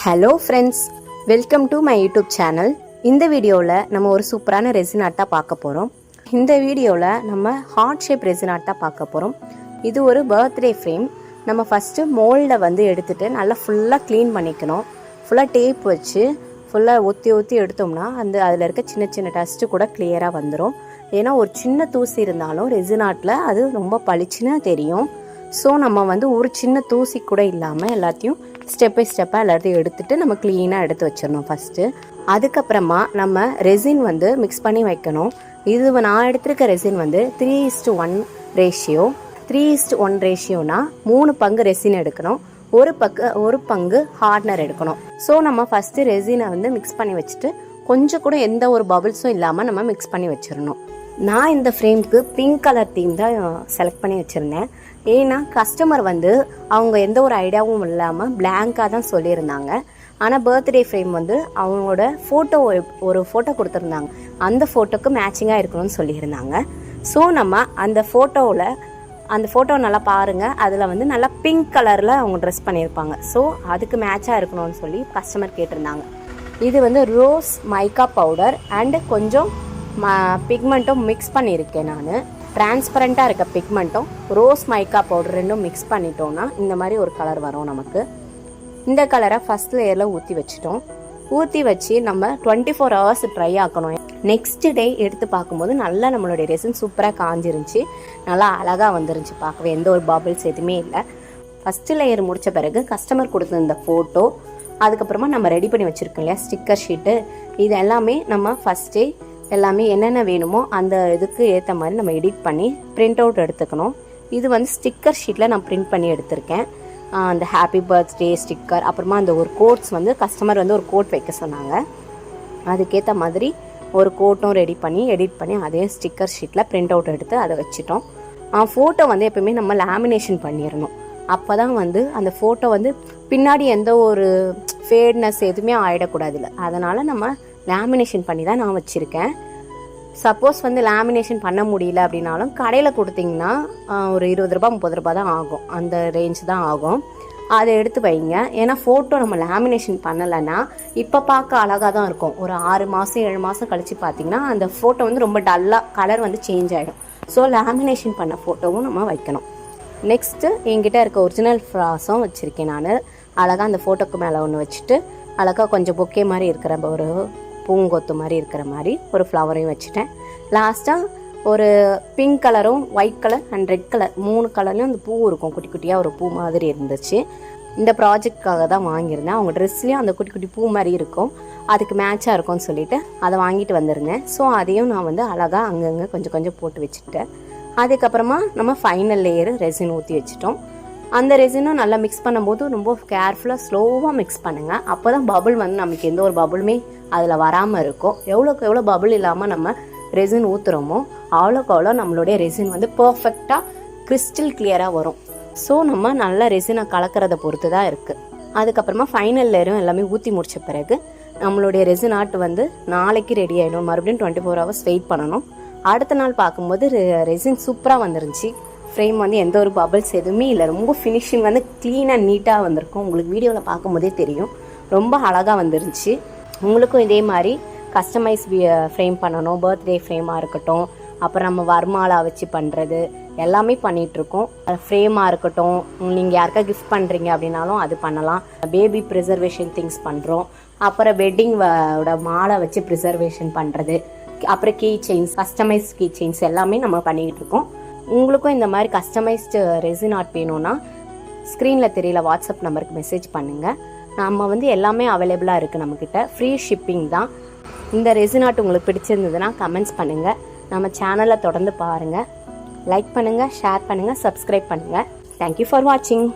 Hello friends, welcome to my YouTube channel. இந்த வீடியோவில் நம்ம ஒரு சூப்பரான ரெசின் ஆர்ட் தான் பார்க்க போகிறோம். இந்த வீடியோவில் நம்ம ஹார்ட் ஷேப் ரெசின் ஆர்ட் தான் பார்க்க போகிறோம். இது ஒரு பர்த்டே ஃப்ரேம். நம்ம ஃபஸ்ட்டு மோல்டை வந்து எடுத்துகிட்டு நல்லா ஃபுல்லாக க்ளீன் பண்ணிக்கணும். ஃபுல்லாக டேப் வச்சு ஃபுல்லாக ஒத்தி எடுத்தோம்னா அதில் இருக்க சின்ன சின்ன டஸ்ட்டு கூட கிளியராக வந்துடும். ஏன்னா ஒரு சின்ன தூசி இருந்தாலும் ரெசின் ஆர்ட்டில் அது ரொம்ப பளிச்சுன்னு தெரியும். ஸோ நம்ம வந்து ஒரு சின்ன தூசி கூட இல்லாமல் எல்லாத்தையும் ஸ்டெப் பை ஸ்டெப்பாக எல்லாத்தையும் எடுத்துகிட்டு நம்ம க்ளீனாக எடுத்து வச்சிடணும் ஃபஸ்ட்டு. அதுக்கப்புறமா நம்ம ரெசின் வந்து மிக்ஸ் பண்ணி வைக்கணும். இது நான் எடுத்திருக்க ரெசின் வந்து 3:1 ரேஷியோ. 3:1 ரேஷியோனா 3 பங்கு ரெசின் எடுக்கணும், ஒரு பங்கு ஹார்ட்னர் எடுக்கணும். ஸோ நம்ம ஃபஸ்ட்டு ரெசினை வந்து மிக்ஸ் பண்ணி வச்சுட்டு கொஞ்சம் கூட எந்த ஒரு பபிள்ஸும் இல்லாமல் நம்ம மிக்ஸ் பண்ணி வச்சிடணும். நான் இந்த ஃப்ரேம்க்கு பிங்க் கலர் தீம் தான் செலக்ட் பண்ணி வச்சுருந்தேன். ஏன்னா கஸ்டமர் வந்து அவங்க எந்த ஒரு ஐடியாவும் இல்லாமல் பிளாங்காக தான் சொல்லியிருந்தாங்க. ஆனால் பர்த்டே ஃப்ரேம் வந்து அவங்களோட ஒரு ஃபோட்டோ கொடுத்துருந்தாங்க. அந்த ஃபோட்டோக்கு மேட்சிங்காக இருக்கணும்னு சொல்லியிருந்தாங்க. ஸோ நம்ம அந்த ஃபோட்டோ நல்லா பாருங்கள். அதில் வந்து நல்லா பிங்க் கலரில் அவங்க ட்ரெஸ் பண்ணியிருப்பாங்க. ஸோ அதுக்கு மேட்சாக இருக்கணும்னு சொல்லி கஸ்டமர் கேட்டிருந்தாங்க. இது வந்து ரோஸ் மைக்கா பவுடர் அண்டு கொஞ்சம் பிக்மெண்ட்டும் மிக்ஸ் பண்ணியிருக்கேன். நான் டிரான்ஸ்பரண்ட்டாக இருக்க பிக்மெண்ட்டும் ரோஸ் மைக்கா பவுடர் ரெண்டும் மிக்ஸ் பண்ணிட்டோன்னா இந்த மாதிரி ஒரு கலர் வரும் நமக்கு. இந்த கலரை ஃபஸ்ட் லேயரில் ஊற்றி வச்சு நம்ம 24 hours ட்ரை ஆக்கணும். நெக்ஸ்ட் டே எடுத்து பார்க்கும்போது நல்லா நம்மளுடைய ரெசின் சூப்பராக காஞ்சிருந்துச்சு, நல்லா அழகாக வந்துருந்துச்சு பார்க்கவே. எந்த ஒரு பபிள்ஸ் எதுவுமே இல்லை. ஃபஸ்ட்டு லேயர் முடித்த பிறகு கஸ்டமர் கொடுத்துருந்த ஃபோட்டோ, அதுக்கப்புறமா நம்ம ரெடி பண்ணி வச்சுருக்கோம் இல்லையா ஸ்டிக்கர் ஷீட்டு, இது எல்லாமே நம்ம ஃபஸ்ட்டே எல்லாமே என்னென்ன வேணுமோ அந்த இதுக்கு ஏற்ற மாதிரி நம்ம எடிட் பண்ணி பிரிண்ட் அவுட் எடுத்துக்கணும். இது வந்து ஸ்டிக்கர் ஷீட்டில் நான் பிரிண்ட் பண்ணி எடுத்திருக்கேன். அந்த ஹாப்பி பர்த்டே ஸ்டிக்கர், அப்புறமா அந்த ஒரு கோட்ஸ் வந்து கஸ்டமர் வந்து ஒரு கோட் வைக்க சொன்னாங்க. அதுக்கேற்ற மாதிரி ஒரு கோட்டும் ரெடி பண்ணி எடிட் பண்ணி அதே ஸ்டிக்கர் ஷீட்டில் பிரிண்ட் அவுட் எடுத்து அதை வச்சுட்டோம். ஃபோட்டோ வந்து எப்போயுமே நம்ம லேமினேஷன் பண்ணிடணும். அப்போ தான் வந்து அந்த ஃபோட்டோ வந்து பின்னாடி எந்த ஒரு ஃபேட்னஸ் எதுவுமே ஆகிடக்கூடாது இல்லை. அதனால் நம்ம லேமினேஷன் பண்ணி தான் நான் வச்சுருக்கேன். சப்போஸ் வந்து லேமினேஷன் பண்ண முடியல அப்படின்னாலும் கடையில் கொடுத்திங்கன்னா ஒரு 20 ரூபா 30 ரூபா தான் ஆகும், அந்த ரேஞ்ச் தான் ஆகும். அதை எடுத்து வைங்க. ஏன்னா ஃபோட்டோ நம்ம லேமினேஷன் பண்ணலைன்னா இப்போ பார்க்க அழகாக தான் இருக்கும். ஒரு 6 மாதம் 7 மாதம் கழித்து பார்த்திங்கன்னா அந்த ஃபோட்டோ வந்து ரொம்ப டல்லாக கலர் வந்து சேஞ்ச் ஆகிடும். ஸோ லேமினேஷன் பண்ண ஃபோட்டோவும் நம்ம வைக்கணும். நெக்ஸ்ட்டு என்கிட்ட இருக்க ஒரிஜினல் ஃப்ராஸும் வச்சுருக்கேன். நான் அழகாக அந்த ஃபோட்டோக்கு மேலே ஒன்று வச்சுட்டு அழகாக கொஞ்சம் பொக்கே மாதிரி இருக்கிற ஒரு பூங்கொத்து மாதிரி இருக்கிற மாதிரி ஒரு ஃப்ளவரையும் வச்சுட்டேன். லாஸ்ட்டாக ஒரு பிங்க் கலரும் white colour and red colour 3 கலர்லேயும் அந்த பூ இருக்கும், குட்டி குட்டியாக ஒரு பூ மாதிரி இருந்துச்சு. இந்த ப்ராஜெக்ட்காக தான் வாங்கியிருந்தேன். அவங்க ட்ரெஸ்லேயும் அந்த குட்டி குட்டி பூ மாதிரி இருக்கும், அதுக்கு மேட்சாக இருக்கும்னு சொல்லிவிட்டு அதை வாங்கிட்டு வந்திருந்தேன். ஸோ அதையும் நான் வந்து அழகாக அங்கங்கே கொஞ்சம் போட்டு வச்சுட்டேன். அதுக்கப்புறமா நம்ம ஃபைனல் லேயர் ரெசின் ஊற்றி வச்சுட்டோம். அந்த ரெசினும் நல்லா மிக்ஸ் பண்ணும்போது ரொம்ப கேர்ஃபுல்லாக ஸ்லோவாக மிக்ஸ் பண்ணுங்கள். அப்போ தான் பபுள் வந்து நமக்கு எந்த ஒரு பபுளுமே அதில் வராமல் இருக்கும். எவ்வளோக்கு எவ்வளோ பபுள் இல்லாமல் நம்ம ரெசின் ஊற்றுறோமோ அவ்வளோக்கு நம்மளுடைய ரெசின் வந்து பர்ஃபெக்டாக கிறிஸ்டல் கிளியராக வரும். ஸோ நம்ம நல்ல ரெசினை கலக்கிறத பொறுத்து தான் இருக்குது. அதுக்கப்புறமா ஃபைனல் லேயரும் எல்லாமே ஊற்றி முடித்த பிறகு நம்மளுடைய ரெசின் ஆர்ட் வந்து நாளைக்கு ரெடி ஆகிடும். மறுபடியும் 24 hours வெயிட் பண்ணணும். அடுத்த நாள் பார்க்கும்போது ரெசின் சூப்பராக வந்துருந்துச்சு. ஃப்ரேம் வந்து எந்த ஒரு பபிள்ஸ் எதுவுமே இல்லை. ரொம்ப ஃபினிஷிங் வந்து க்ளீனாக நீட்டாக வந்திருக்கும். உங்களுக்கு வீடியோவில் பார்க்கும்போதே தெரியும், ரொம்ப அழகாக வந்துருந்துச்சு. உங்களுக்கும் இதே மாதிரி கஸ்டமைஸ் ஃப்ரேம் பண்ணணும், பர்த்டே ஃப்ரேமாக இருக்கட்டும், அப்புறம் நம்ம வர்மாலா வச்சு பண்ணுறது எல்லாமே பண்ணிகிட்ருக்கோம். ஃப்ரேமாக இருக்கட்டும், நீங்கள் யாருக்கா கிஃப்ட் பண்ணுறீங்க அப்படின்னாலும் அது பண்ணலாம். பேபி ப்ரிசர்வேஷன் திங்ஸ் பண்ணுறோம். அப்புறம் வெட்டிங்கோட மாலை வச்சு ப்ரிசர்வேஷன் பண்ணுறது, அப்புறம் key chains, customise key chains எல்லாமே நம்ம பண்ணிக்கிட்டு இருக்கோம். உங்களுக்கும் இந்த மாதிரி கஸ்டமைஸ்டு ரெசின் ஆர்ட் வேணும்னா ஸ்க்ரீனில் தெரியல வாட்ஸ்அப் நம்பருக்கு மெசேஜ் பண்ணுங்கள். நம்ம வந்து எல்லாமே அவைலபிளாக இருக்குது நம்மக்கிட்ட. ஃப்ரீ ஷிப்பிங் தான். இந்த ரெசின் ஆர்ட் உங்களுக்கு பிடிச்சிருந்ததுன்னா கமெண்ட்ஸ் பண்ணுங்கள். நம்ம சேனலை தொடர்ந்து பாருங்கள், லைக் பண்ணுங்கள், ஷேர் பண்ணுங்கள், சப்ஸ்கிரைப் பண்ணுங்கள். தேங்க்யூ ஃபார் வாட்சிங்.